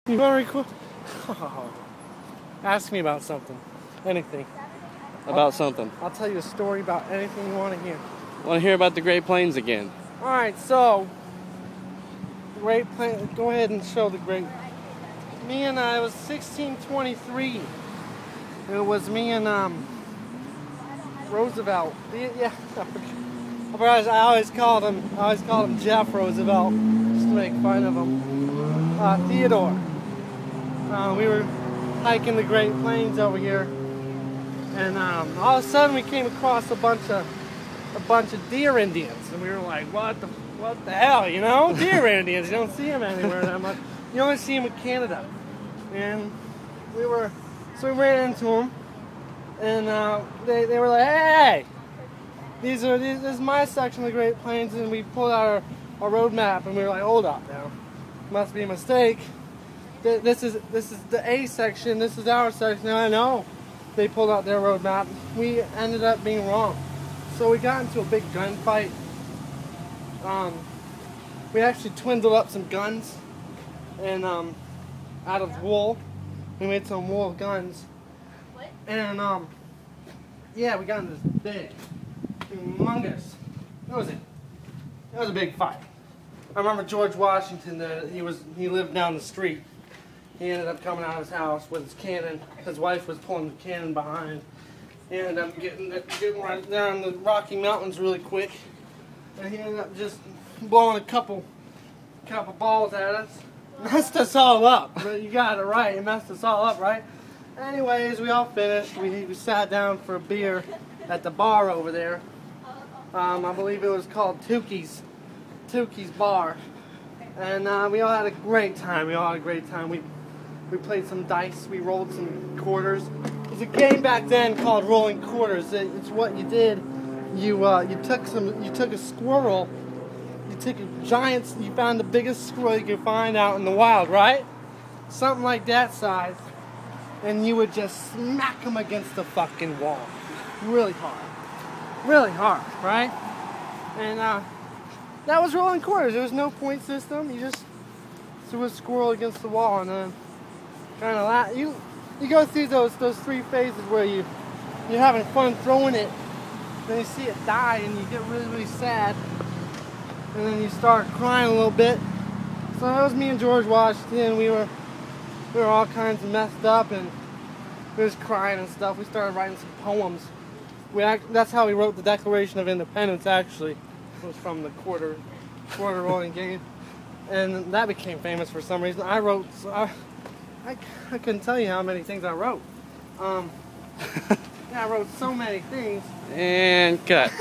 You want to record? Oh. Ask me about something. Anything. About something. I'll tell you a story about anything you want to hear. Want to hear about the Great Plains again? Alright, so the Great Plains, go ahead and show the Great. Me and it was 1623. It was me and Roosevelt. Yeah, I always called him Jeff Roosevelt, just to make fun of him. Theodore. We were hiking the Great Plains over here, and all of a sudden we came across a bunch of deer Indians, and we were like, what the hell, you know? Deer Indians, you don't see them anywhere that much. You only see them in Canada. And we ran into them, and they were like, hey, this is my section of the Great Plains, and we pulled out our road map, and we were like, hold up now, must be a mistake. This is the A section, this is our section. I know they pulled out their road map. We ended up being wrong. So we got into a big gunfight. We actually twindled up some guns, and out of wool. We made some wool guns. And yeah, we got into this big, humongous. That was a big fight. I remember George Washington. He lived down the street. He ended up coming out of his house with his cannon. His wife was pulling the cannon behind. He ended up getting right there in the Rocky Mountains really quick, and he ended up just blowing a couple balls at us. Messed us all up. But you got it right. It messed us all up, right? Anyways, we all finished. We sat down for a beer at the bar over there. I believe it was called Tukey's Bar. And we all had a great time. We played some dice. We rolled some quarters. There's a game back then called rolling quarters. It's what you did. You took a squirrel. You took you found the biggest squirrel you could find out in the wild, right? Something like that size. And you would just smack them against the fucking wall. Really hard, right? And that was rolling quarters. There was no point system. You just threw a squirrel against the wall, and then kind of you go through those three phases where you're having fun throwing it, then you see it die, and you get really sad, and then you start crying a little bit. So that was me and George Washington. We were all kinds of messed up, and we was crying and stuff. We started writing some poems. That's how we wrote the Declaration of Independence, actually. It was from the quarter rolling game. And that became famous for some reason. I couldn't tell you how many things I wrote. Yeah, I wrote so many things. And cut.